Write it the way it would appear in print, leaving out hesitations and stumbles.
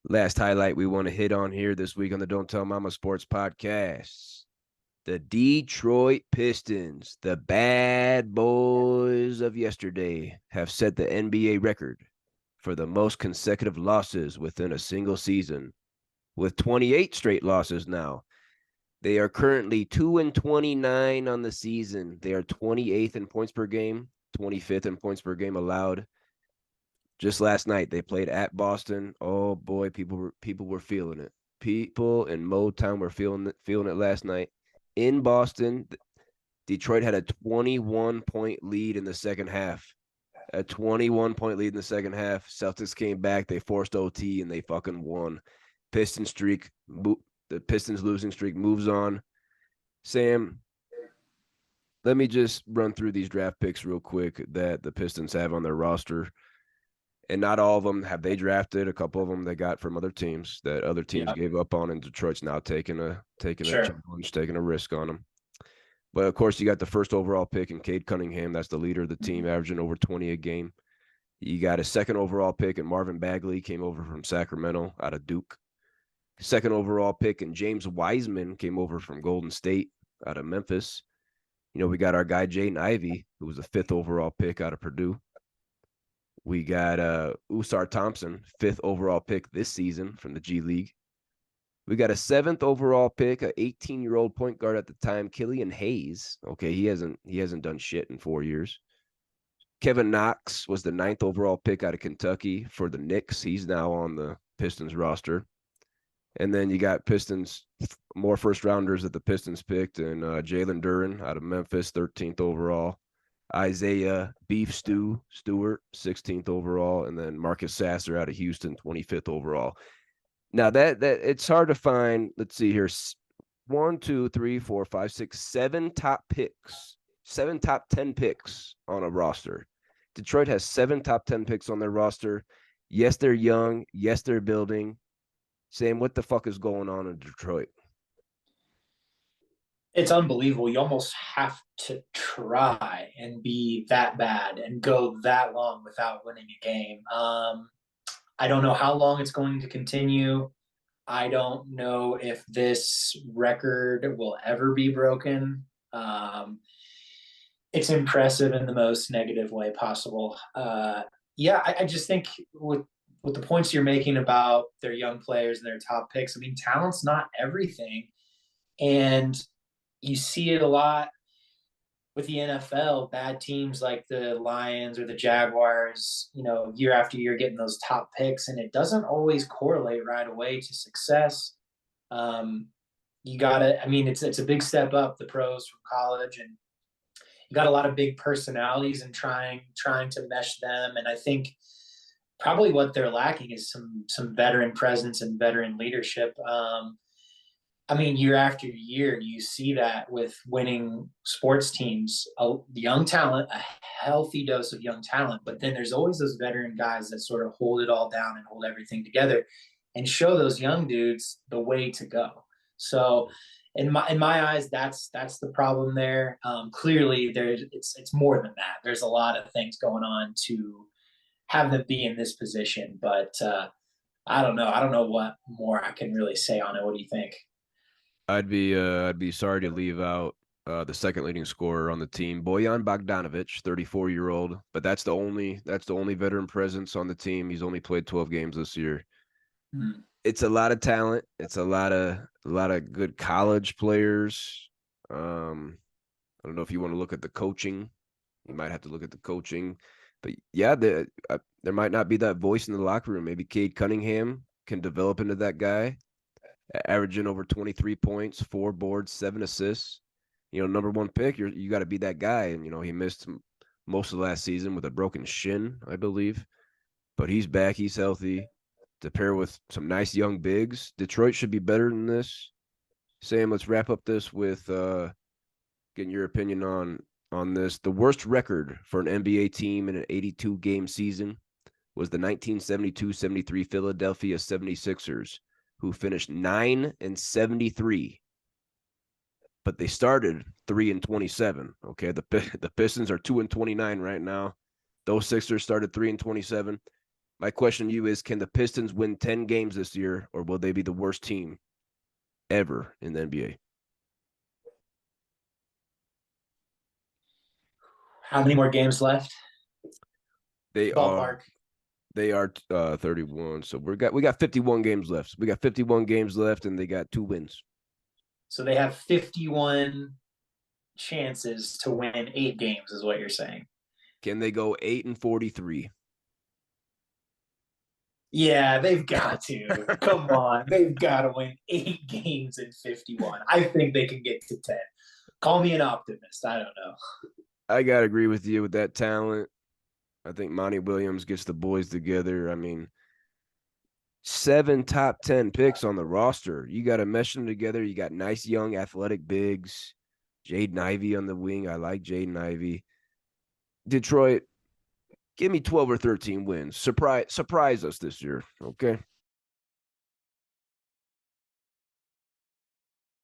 Last highlight we want to hit on here this week on the Don't Tell Mama Sports Podcast. The Detroit Pistons, the bad boys of yesterday, have set the NBA record for the most consecutive losses within a single season, with 28 straight losses now. They are currently 2-29 on the season. They are 28th in points per game, 25th in points per game allowed. Just last night, they played at Boston. Oh boy, people were feeling it. People in Motown were feeling it last night in Boston. Detroit had a 21-point lead in the second half. A 21-point lead in the second half. Celtics came back. They forced OT and they fucking won. Piston streak. The Pistons losing streak moves on. Sam, let me just run through these draft picks real quick that the Pistons have on their roster. And not all of them have they drafted. A couple of them they got from other teams that other teams Yeah, gave up on, and Detroit's now taking a sure. challenge, taking a risk on them. But of course, you got the first overall pick in Cade Cunningham. That's the leader of the team, averaging over 20 a game. You got a second overall pick in Marvin Bagley, came over from Sacramento out of Duke. Second overall pick in James Wiseman, came over from Golden State out of Memphis. We got our guy Jaden Ivey, who was a fifth overall pick out of Purdue. We got Usar Thompson, fifth overall pick this season from the G League. We got a seventh overall pick, a 18-year-old point guard at the time, Killian Hayes. Okay, he hasn't done shit in 4 years. Kevin Knox was the ninth overall pick out of Kentucky for the Knicks. He's now on the Pistons roster. And then you got Pistons, more first rounders that the Pistons picked, and Jalen Duren out of Memphis, 13th overall. Isaiah Beef Stewart, 16th overall, and then Marcus Sasser out of Houston, 25th overall. Now that it's hard to find. Let's see here: one, two, three, four, five, six, seven top picks, seven top 10 picks on a roster. Detroit has seven top 10 picks on their roster. Yes, they're young. Yes, they're building. Sam, what the fuck is going on in Detroit? It's unbelievable. You almost have to try and be that bad and go that long without winning a game. I don't know how long it's going to continue. I don't know if this record will ever be broken. It's impressive in the most negative way possible. Yeah, I just think with the points you're making about their young players and their top picks, I mean, talent's not everything, and you see it a lot with the NFL. Bad teams like the Lions or the Jaguars, year after year getting those top picks, and it doesn't always correlate right away to success. Um, you got to, I mean, it's a big step up, the pros from college, and you got a lot of big personalities and trying to mesh them. And I think probably what they're lacking is some veteran presence and veteran leadership. I mean, year after year, you see that with winning sports teams, a young talent, a healthy dose of young talent, but then there's always those veteran guys that sort of hold it all down and hold everything together and show those young dudes the way to go. So, in my eyes, that's the problem there. Clearly, it's more than that. There's a lot of things going on to have them be in this position, but I don't know. I don't know what more I can really say on it. What do you think? I'd be sorry to leave out the second leading scorer on the team, Bojan Bogdanovic, 34-year-old, but that's the only veteran presence on the team. He's only played 12 games this year. Mm. It's a lot of talent. It's a lot of good college players. I don't know if you want to look at the coaching. You might have to look at the coaching, but yeah, there might not be that voice in the locker room. Maybe Cade Cunningham can develop into that guy, averaging over 23 points, 4 boards, 7 assists. Number one pick. You got to be that guy, and he missed most of last season with a broken shin, I believe, but he's back. He's healthy. To pair with some nice young bigs, Detroit should be better than this. Sam, let's wrap up this with getting your opinion on this. The worst record for an NBA team in an 82 game season was the 1972-73 Philadelphia 76ers, who finished 9-73, but they started 3-27. Okay, the Pistons are 2-29 right now. Those Sixers started 3-27. My question to you is, can the Pistons win 10 games this year, or will they be the worst team ever in the NBA? How many more games left? They are Ballpark. they are 31. So we got 51 games left. We got 51 games left, and they got 2 wins. So they have 51 chances to win 8 games, is what you're saying. Can they go 8-43? Yeah, they've got to. Come on. They've got to win 8 games in 51. I think they can get to 10. Call me an optimist. I don't know. I gotta agree with you with that talent. I think Monty Williams gets the boys together. I mean, 7 top 10 picks on the roster. You got to mesh them together. You got nice young athletic bigs. Jaden Ivey on the wing. I like Jaden Ivey. Detroit, give me 12 or 13 wins. Surprise us this year. Okay.